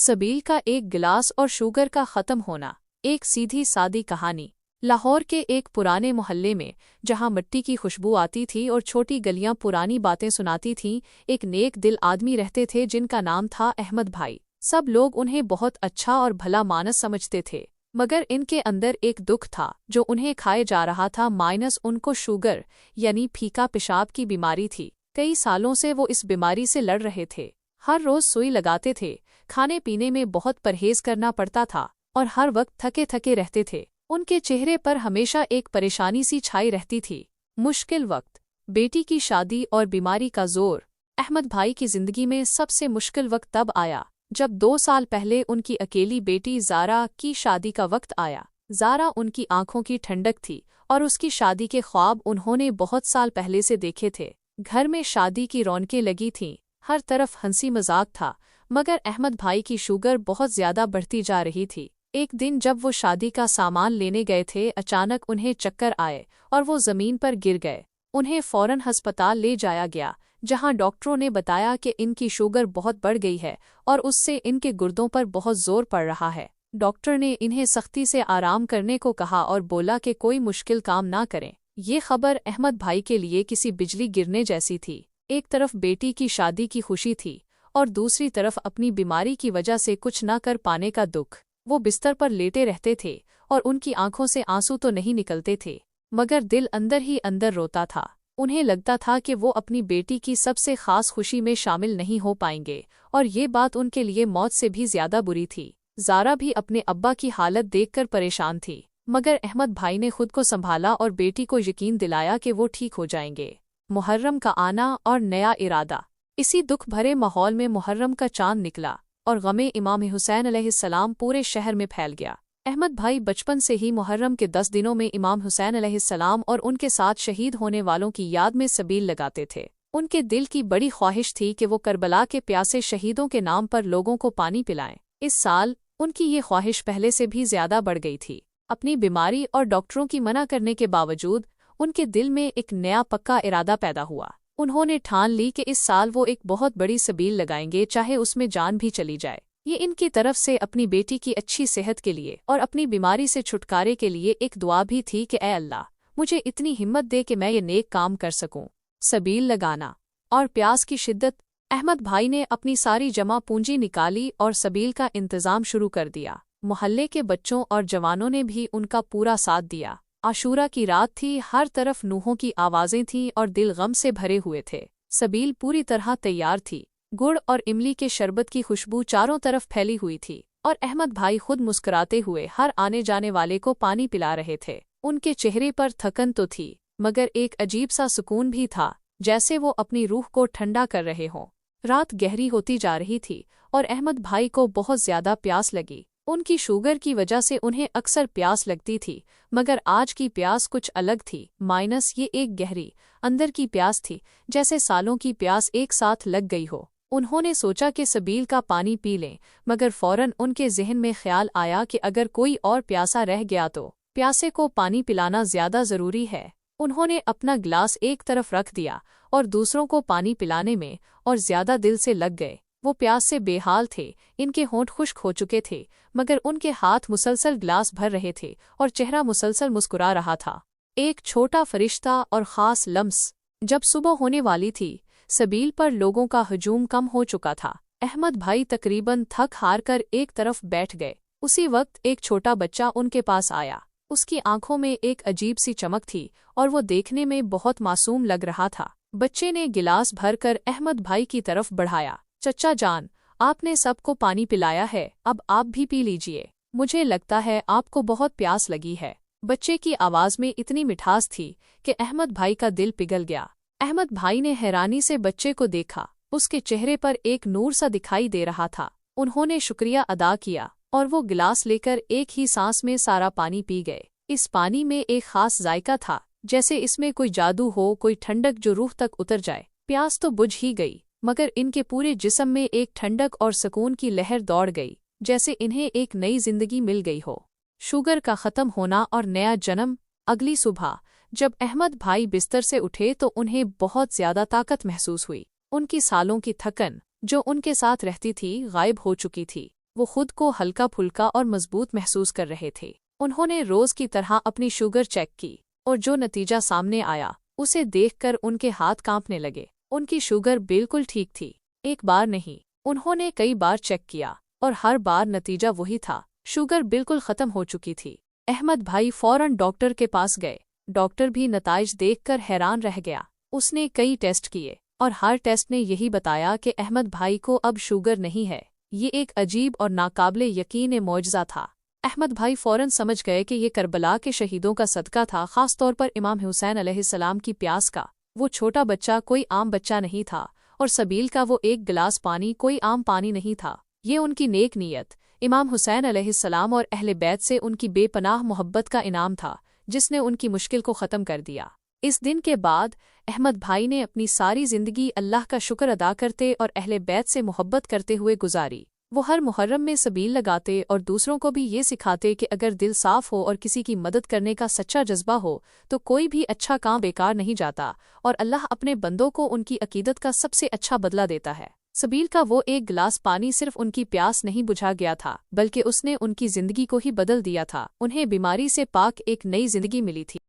सबील का एक गिलास और शुगर का ख़त्म होना। एक सीधी सादी कहानी। लाहौर के एक पुराने मोहल्ले में, जहाँ मिट्टी की खुशबू आती थी और छोटी गलियाँ पुरानी बातें सुनाती थीं, एक नेक दिल आदमी रहते थे जिनका नाम था अहमद भाई। सब लोग उन्हें बहुत अच्छा और भला मानस समझते थे, मगर इनके अंदर एक दुख था जो उन्हें खाए जा रहा था, माइनस उनको शुगर यानी फीका पेशाब की बीमारी थी। कई सालों से वो इस बीमारी से लड़ रहे थे। हर रोज सुई लगाते थे, खाने पीने में बहुत परहेज करना पड़ता था और हर वक्त थके थके रहते थे। उनके चेहरे पर हमेशा एक परेशानी सी छाई रहती थी। मुश्किल वक्त, बेटी की शादी और बीमारी का जोर। अहमद भाई की जिंदगी में सबसे मुश्किल वक्त तब आया जब 2 साल पहले उनकी अकेली बेटी ज़ारा की शादी का वक्त आया। ज़ारा उनकी आंखों की ठंडक थी और उसकी शादी के ख्वाब उन्होंने बहुत साल पहले से देखे थे। घर में शादी की रौनकें लगी थीं, हर तरफ हंसी मजाक था, मगर अहमद भाई की शुगर बहुत ज्यादा बढ़ती जा रही थी। एक दिन जब वो शादी का सामान लेने गए थे, अचानक उन्हें चक्कर आए और वो जमीन पर गिर गए। उन्हें फौरन अस्पताल ले जाया गया, जहां डॉक्टरों ने बताया कि इनकी शुगर बहुत बढ़ गई है और उससे इनके गुर्दों पर बहुत जोर पड़ रहा है। डॉक्टर ने इन्हें सख्ती से आराम करने को कहा और बोला कि कोई मुश्किल काम ना करें। ये खबर अहमद भाई के लिए किसी बिजली गिरने जैसी थी। एक तरफ बेटी की शादी की खुशी थी और दूसरी तरफ अपनी बीमारी की वजह से कुछ न कर पाने का दुख। वो बिस्तर पर लेटे रहते थे और उनकी आंखों से आंसू तो नहीं निकलते थे, मगर दिल अंदर ही अंदर रोता था। उन्हें लगता था कि वो अपनी बेटी की सबसे खास खुशी में शामिल नहीं हो पाएंगे और ये बात उनके लिए मौत से भी ज्यादा बुरी थी। ज़ारा भी अपने अब्बा की हालत देखकर परेशान थी, मगर अहमद भाई ने खुद को संभाला और बेटी को यकीन दिलाया कि वो ठीक हो जाएंगे। मुहर्रम का आना और नया इरादा। इसी दुख भरे माहौल में मुहर्रम का चांद निकला और गमे इमाम हुसैन अलैहिस्सलाम पूरे शहर में फैल गया। अहमद भाई बचपन से ही मुहर्रम के 10 दिनों में इमाम हुसैन अलैहिस्सलाम और उनके साथ शहीद होने वालों की याद में सबील लगाते थे। उनके दिल की बड़ी ख्वाहिश थी कि वो करबला के प्यासे शहीदों के नाम पर लोगों को पानी पिलाएं। इस साल उनकी ये ख्वाहिश पहले से भी ज्यादा बढ़ गई थी। अपनी बीमारी और डॉक्टरों की मना करने के बावजूद उनके दिल में एक नया पक्का इरादा पैदा हुआ। उन्होंने ठान ली कि इस साल वो एक बहुत बड़ी सबील लगाएंगे, चाहे उसमें जान भी चली जाए। ये इनकी तरफ से अपनी बेटी की अच्छी सेहत के लिए और अपनी बीमारी से छुटकारे के लिए एक दुआ भी थी कि ऐ अल्लाह, मुझे इतनी हिम्मत दे कि मैं ये नेक काम कर सकूं। सबील लगाना और प्यास की शिद्दत। अहमद भाई ने अपनी सारी जमा पूंजी निकाली और सबील का इंतजाम शुरू कर दिया। मोहल्ले के बच्चों और जवानों ने भी उनका पूरा साथ दिया। आशूरा की रात थी, हर तरफ नूहों की आवाजें थीं और दिल गम से भरे हुए थे। सबील पूरी तरह तैयार थी। गुड़ और इमली के शरबत की खुशबू चारों तरफ फैली हुई थी और अहमद भाई खुद मुस्कुराते हुए हर आने जाने वाले को पानी पिला रहे थे। उनके चेहरे पर थकन तो थी, मगर एक अजीब सा सुकून भी था, जैसे वो अपनी रूह को ठंडा कर रहे हों। रात गहरी होती जा रही थी और अहमद भाई को बहुत ज्यादा प्यास लगी। उनकी शुगर की वजह से उन्हें अक्सर प्यास लगती थी, मगर आज की प्यास कुछ अलग थी। माइनस ये एक गहरी अंदर की प्यास थी, जैसे सालों की प्यास एक साथ लग गई हो। उन्होंने सोचा कि सबील का पानी पी लें, मगर फौरन उनके जहन में ख्याल आया कि अगर कोई और प्यासा रह गया तो प्यासे को पानी पिलाना ज्यादा जरूरी है। उन्होंने अपना गिलास एक तरफ रख दिया और दूसरों को पानी पिलाने में और ज्यादा दिल से लग गए। वो प्यास से बेहाल थे, इनके होंठ खुश्क हो चुके थे, मगर उनके हाथ मुसलसल गिलास भर रहे थे और चेहरा मुसलसल मुस्कुरा रहा था। एक छोटा फरिश्ता और खास लम्स। जब सुबह होने वाली थी, सबील पर लोगों का हजूम कम हो चुका था। अहमद भाई तकरीबन थक हार कर एक तरफ बैठ गए। उसी वक्त एक छोटा बच्चा उनके पास आया। उसकी आंखों में एक अजीब सी चमक थी और वो देखने में बहुत मासूम लग रहा था। बच्चे ने गिलास भरकर अहमद भाई की तरफ बढ़ाया। चचा जान, आपने सबको पानी पिलाया है, अब आप भी पी लीजिए। मुझे लगता है आपको बहुत प्यास लगी है। बच्चे की आवाज में इतनी मिठास थी कि अहमद भाई का दिल पिघल गया। अहमद भाई ने हैरानी से बच्चे को देखा। उसके चेहरे पर एक नूर सा दिखाई दे रहा था। उन्होंने शुक्रिया अदा किया और वो गिलास लेकर एक ही सांस में सारा पानी पी गए। इस पानी में एक खास जायका था, जैसे इसमें कोई जादू हो, कोई ठंडक जो रूह तक उतर जाए। प्यास तो बुझ ही गई, मगर इनके पूरे जिस्म में एक ठंडक और सुकून की लहर दौड़ गई, जैसे इन्हें एक नई जिंदगी मिल गई हो। शुगर का ख़त्म होना और नया जन्म। अगली सुबह जब अहमद भाई बिस्तर से उठे तो उन्हें बहुत ज्यादा ताकत महसूस हुई। उनकी सालों की थकन जो उनके साथ रहती थी गायब हो चुकी थी। वो खुद को हल्का फुल्का और मजबूत महसूस कर रहे थे। उन्होंने रोज की तरह अपनी शुगर चेक की और जो नतीजा सामने आया उसे देखकर उनके हाथ कांपने लगे। उनकी शुगर बिल्कुल ठीक थी। एक बार नहीं, उन्होंने कई बार चेक किया और हर बार नतीजा वही था, शुगर बिल्कुल खत्म हो चुकी थी। अहमद भाई फौरन डॉक्टर के पास गए। डॉक्टर भी नताइज देखकर हैरान रह गया। उसने कई टेस्ट किए और हर टेस्ट ने यही बताया कि अहमद भाई को अब शुगर नहीं है। ये एक अजीब और नाकाबिले यकीन मौजज़ा था। अहमद भाई फौरन समझ गए कि ये करबला के शहीदों का सदका था, खास तौर पर इमाम हुसैन अलैहिस्सलाम की प्यास का। वो छोटा बच्चा कोई आम बच्चा नहीं था और सबील का वो एक गिलास पानी कोई आम पानी नहीं था। ये उनकी नेक नीयत, इमाम हुसैन अलैहिस्सलाम और अहले बैत से उनकी बेपनाह मोहब्बत का इनाम था, जिसने उनकी मुश्किल को ख़त्म कर दिया। इस दिन के बाद अहमद भाई ने अपनी सारी ज़िंदगी अल्लाह का शुक्र अदा करते और अहले बैत से मोहब्बत करते हुए गुजारी। वो हर मुहर्रम में सबील लगाते और दूसरों को भी ये सिखाते कि अगर दिल साफ हो और किसी की मदद करने का सच्चा जज्बा हो तो कोई भी अच्छा काम बेकार नहीं जाता और अल्लाह अपने बंदों को उनकी अकीदत का सबसे अच्छा बदला देता है। सबील का वो एक गिलास पानी सिर्फ उनकी प्यास नहीं बुझा गया था, बल्कि उसने उनकी जिंदगी को ही बदल दिया था। उन्हें बीमारी से पाक एक नई जिंदगी मिली थी।